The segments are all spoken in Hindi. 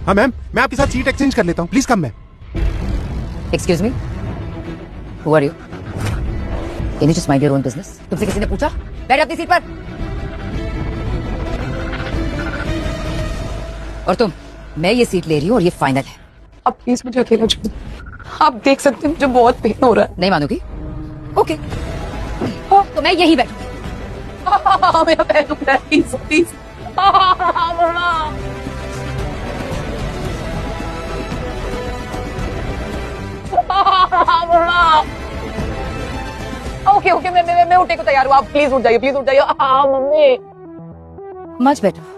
हाँ मैम, मैं आपके साथ सीट एक्सचेंज कर लेता हूँ, please come ma'am. Excuse me, who are you? Can you just mind your own business? तुमसे किसी ने पूछा? बैठ अपनी सीट पर। और तुम, मैं ये सीट ले रही हूँ और ये फाइनल है। अब प्लीज मुझे अकेला छोड़ दो। आप देख सकते हैं मुझे बहुत पेन हो रहा है। नहीं मानोगी? ओके, तो मैं यही बैठूंगी। मेरा पैर दुख रहा है, प्लीज प्लीज। ओके ओके, मैं उठने को तैयार हूँ। आप प्लीज उठ जाइए, प्लीज उठ जाइए। Mummy much better.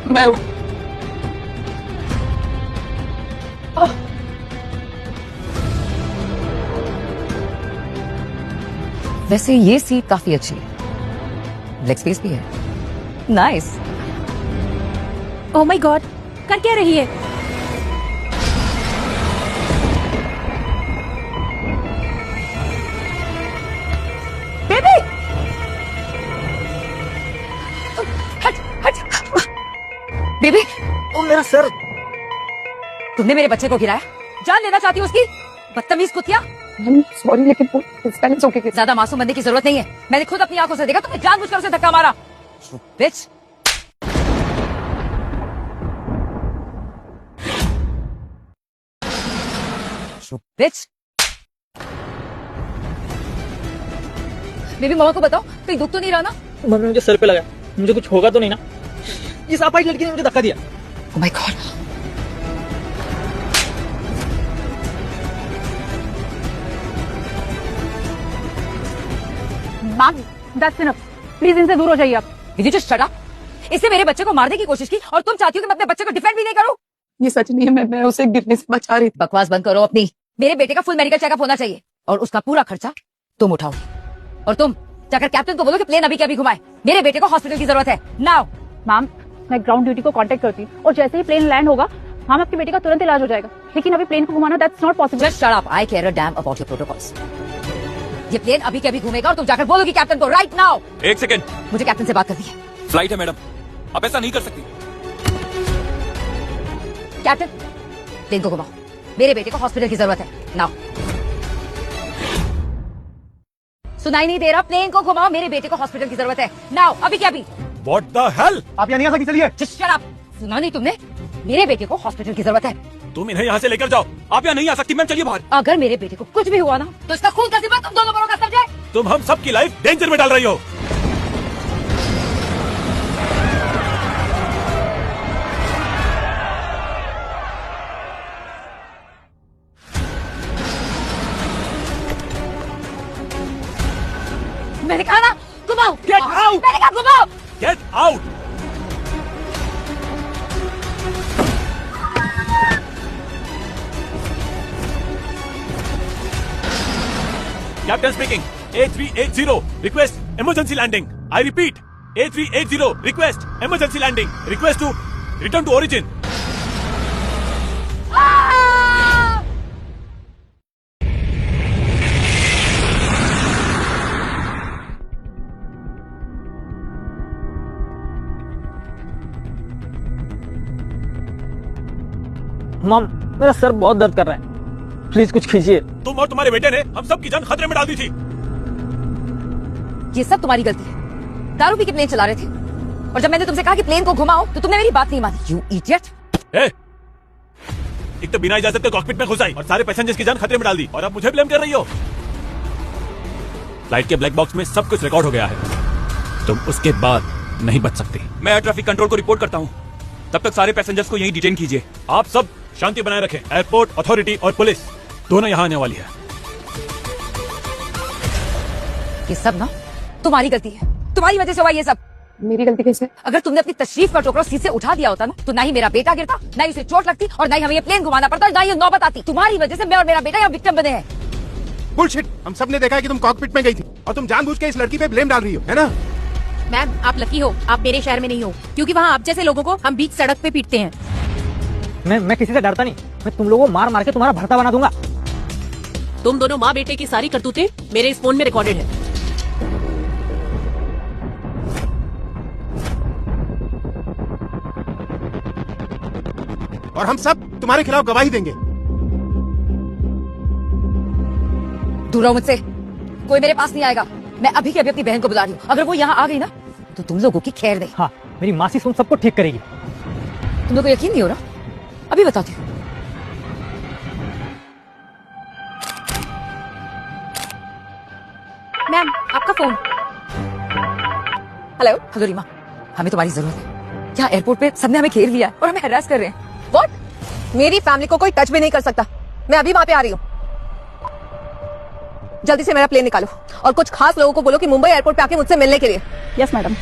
मैं वैसे ये सीट काफी अच्छी है, लेग स्पेस भी है। नाइस। ओह माय गॉड, कर क्या रही है? बेबी हट हट। बेबी, ओ मेरा सर। तुमने मेरे बच्चे को गिराया? जान लेना चाहती हो उसकी? बदतमीज कुतिया। सॉरी, लेकिन वो बैलेंस होके ज्यादा मासूम बनने की जरूरत नहीं है। मैंने खुद अपनी आंखों से देखा, तुमने जानबूझकर उसे धक्का मारा। बिच। बिच। बेबी, मामा को बताओ, कहीं दुख तो नहीं रहा ना? मम्मी मुझे सर पे लगा, मुझे कुछ होगा तो नहीं ना? इस अपाहिज लड़की ने मुझे धक्का दिया। Oh my God. Ma'am, that's enough. Please इनसे दूर हो जाइए आप। Did you just shut up? इससे मेरे बच्चे को मारने की कोशिश की और तुम चाहती हो कि मैं अपने बच्चे को डिफेंड भी नहीं करूं? ये सच नहीं है, मैं उसे गिरने से बचा रही थी। बकवास बंद करो अपनी। मेरे बेटे का फुल मेडिकल चेकअप होना चाहिए और उसका पूरा खर्चा तुम उठाओ। और तुम जाकर कैप्टन को बोलो कि प्लेन अभी के अभी घुमाए। मेरे बेटे को हॉस्पिटल की जरूरत है नाउ। मैम, मैं ग्राउंड ड्यूटी को कांटेक्ट करती हूँ और जैसे ही प्लेन लैंड होगा, हम आपके बेटे का तुरंत इलाज हो जाएगा। लेकिन अभी प्लेन को घुमाना that's not possible. Just shut up. I care a damn about your protocols. ये प्लेन अभी के अभी घूमेगा और तुम जाकर बोलोगी कैप्टन को राइट नाउ। एक सेकंड, मुझे कैप्टन से बात करनी है। फ्लाइट है मैडम, आप ऐसा नहीं कर सकती। कैप्टन, प्लेन को घुमाओ। मेरे बेटे को हॉस्पिटल की जरूरत है नाउ। सुनाई नहीं दे रहा? प्लेन को घुमाओ, मेरे बेटे को हॉस्पिटल की जरूरत है नाउ, अभी के अभी। What the hell? आप यहाँ नहीं आ सकती, चलिए। Just shut up. सुना नहीं तुमने? मेरे बेटे को हॉस्पिटल की जरूरत है। तुम इन्हें यहाँ से लेकर जाओ। आप यहाँ नहीं आ सकती मैम, चलिए बाहर। अगर मेरे बेटे को कुछ भी हुआ ना, तो इसका खून का जिम्मा तुम दोनों पर होगा, समझे? तुम हम सबकी लाइफ डेंजर में डाल रही हो। मैंने कहा ना घुमाओ। Get out! मैंने कहा घुमाओ। Get out! Captain speaking. A380 request emergency landing. I repeat, A380 request emergency landing. Request to return to origin. Mom, मेरा सर बहुत दर्द कर रहा है, प्लीज कुछ कीजिए। तुम और तुम्हारे बेटे ने हम सब की जान खतरे में डाल दी थी। ये सब तुम्हारी गलती है। दारू पी के प्लेन चला रहे थे और जब मैंने तुमसे कहा कि प्लेन को घुमाओ तो तुमने मेरी बात नहीं मानी। You idiot. एक तो बिना इजाजत के कॉकपिट में घुस आई और सारे पैसेंजर्स की जान खतरे में डाल दी और अब मुझे ब्लेम कर रही हो। फ्लाइट के ब्लैक बॉक्स में सब कुछ रिकॉर्ड हो गया है। तुम उसके बाद नहीं बच सकती। मैं एयर ट्रैफिक कंट्रोल को रिपोर्ट करता हूँ। तब तक सारे पैसेंजर्स को यहीं डिटेन कीजिए। आप सब शांति बनाए रखें। एयरपोर्ट अथॉरिटी और पुलिस दोनों यहाँ आने वाली है। ये सब ना तुम्हारी गलती है। तुम्हारी वजह से हुआ ये सब। मेरी गलती कैसे? अगर तुमने अपनी तशरीफ का टोकरा सीट से उठा दिया होता ना, तो ना ही मेरा बेटा गिरता, ना ही उसे चोट लगती और ना ही हमें ये प्लेन घुमाना पड़ता, ना ही ये नौबत आती। तुम्हारी वजह से मैं और मेरा बेटा यहाँ विक्टिम बने हैं। बुलशिट। हम सब ने देखा है कि तुम कॉकपिट में गई थी और तुम जानबूझ के इस लड़की पे ब्लेम डाल रही हो, है ना? मैम, आप लकी हो आप मेरे शहर में नहीं हो, क्योंकि वहाँ आप जैसे लोगों को हम बीच सड़क पे पीटते हैं। मैं किसी से डरता नहीं। मैं तुम लोगों को मार मार के तुम्हारा भरता बना दूंगा। तुम दोनों माँ बेटे की सारी करतूतें मेरे इस फोन में रिकॉर्डेड है। और हम सब तुम्हारे खिलाफ गवाही देंगे। दूर रहो मुझसे, कोई मेरे पास नहीं आएगा। मैं अभी के अभी अपनी बहन को बुला रही हूँ। अगर वो यहाँ आ गई ना तो तुम लोगों की खैर नहीं। हाँ, मेरी मासी सुन सबको ठीक करेगी। तुम लोग को यकीन नहीं हो रहा? अभी बताती हूँ। मैम आपका फोन। हेलो हेलो रीमा, हमें तुम्हारी जरूरत है। यहाँ एयरपोर्ट पे सबने हमें घेर लिया है और हमें हरास कर रहे हैं। व्हाट? मेरी फैमिली को कोई टच भी नहीं कर सकता। मैं अभी वहां पे आ रही हूँ। जल्दी से मेरा प्लेन निकालो और कुछ खास लोगों को बोलो कि मुंबई एयरपोर्ट पे आके मुझसे मिलने के लिए। Yes madam.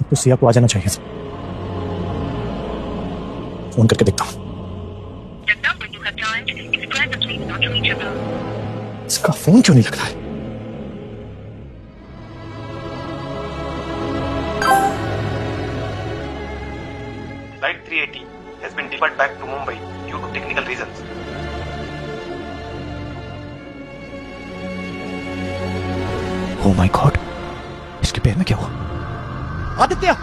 तो सिया को आ जाना चाहिए। फोन करके देखता हूँ। इसका फोन क्यों नहीं लग रहा है? Flight 380 has been deferred back to Mumbai due to technical reasons. Oh my God! इसके पैर में क्या हुआ? आदित्य,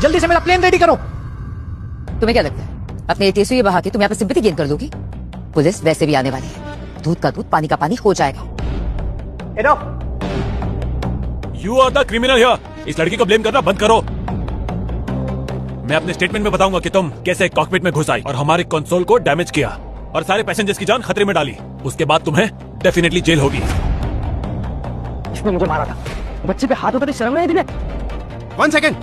जल्दी से मेरा प्लेन रेडी करो। तुम्हें क्या लगता है अपने टेसुए बहा के तुम यहाँ पे सिंपैथी गेन कर दोगी? पुलिस वैसे भी आने वाली है। दूध का दूध पानी का पानी हो जाएगा। You are the criminal here. इस लड़की को ब्लेम करना बंद करो। मैं अपने स्टेटमेंट में बताऊंगा कि तुम कैसे कॉकपिट में घुस आई और हमारे कंसोल को डैमेज किया और सारे पैसेंजर्स की जान खतरे में डाली। उसके बाद तुम्हें डेफिनेटली जेल होगी। इसने मुझे मारा था। बच्चे पे हाथ उठाते शर्म नहीं दिले? 1 सेकेंड,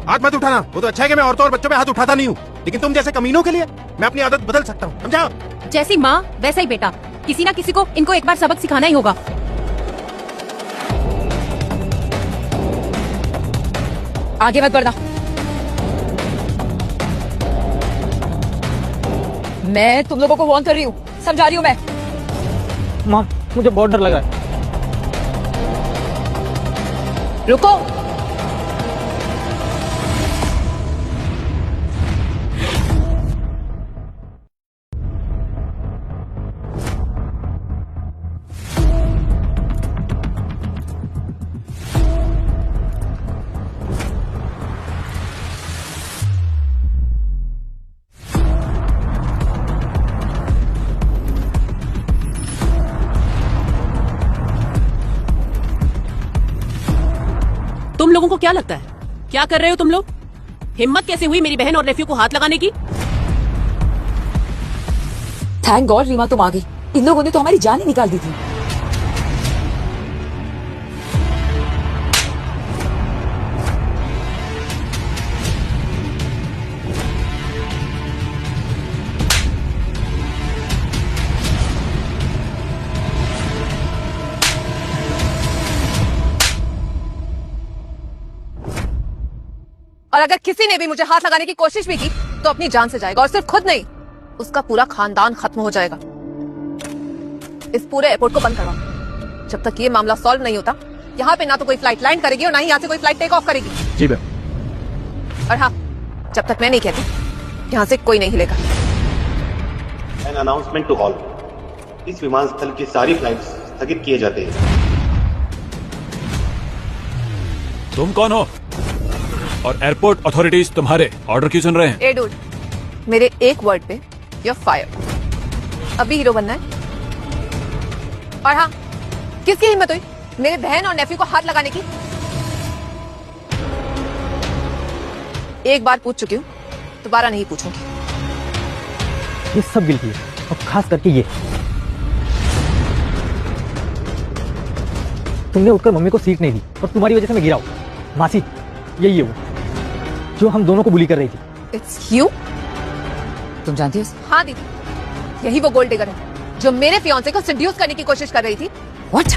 हाथ मत उठाना। वो तो अच्छा है कि मैं औरतों और बच्चों पे हाथ उठाता नहीं हूँ, लेकिन तुम जैसे कमीनों के लिए मैं अपनी आदत बदल सकता हूँ, समझा? जैसी माँ वैसा ही बेटा। किसी ना किसी को इनको एक बार सबक सिखाना ही होगा। आगे मत बढ़ना। मैं तुम लोगों को वार्न कर रही हूँ, समझा रही हूँ मैं। माँ, मुझे बहुत डर लग रहा है। रुको। तुम लोगों को क्या लगता है क्या कर रहे हो तुम लोग? हिम्मत कैसे हुई मेरी बहन और नेफ्यू को हाथ लगाने की? थैंक गॉड रीमा तुम आ गई। इन लोगों ने तो हमारी जान ही निकाल दी थी। और अगर किसी ने भी मुझे हाथ लगाने की कोशिश भी की तो अपनी जान से जाएगा, और सिर्फ खुद नहीं, उसका पूरा खानदान खत्म हो जाएगा। इस पूरे एयरपोर्ट को बंद करवाओ। जब तक ये मामला सॉल्व नहीं होता, यहाँ पे ना तो कोई फ्लाइट लैंड करेगी और ना ही यहाँ से कोई फ्लाइट टेक ऑफ करेगी। जी मैम। और हाँ, जब तक मैं नहीं कहती, यहाँ से कोई नहीं हिलेगा। An announcement to all. इस विमानस्थल की सारी फ्लाइट्स स्थगित किए जाते हैं। तुम कौन हो और एयरपोर्ट अथॉरिटीज तुम्हारे ऑर्डर क्यों सुन रहे हैं? ए डूड, मेरे एक वर्ड पे यू आर फायर। अभी हीरो बनना है? और हाँ, किसकी हिम्मत हुई मेरे बहन और नेफ्यू को हाथ लगाने की? एक बार पूछ चुकी हूँ, दोबारा नहीं पूछूंगी। ये सब गिल्टी है, और खास करके ये। तुमने उठकर मम्मी को सीट नहीं दी और तुम्हारी वजह से मैं गिरा हूं। मासी, यही है वो जो हम दोनों को बुली कर रही थी। It's you? तुम जानती हो? हाँ दीदी, यही वो गोल्ड डिगर है जो मेरे फियांसे को सेड्यूस करने की कोशिश कर रही थी। व्हाट?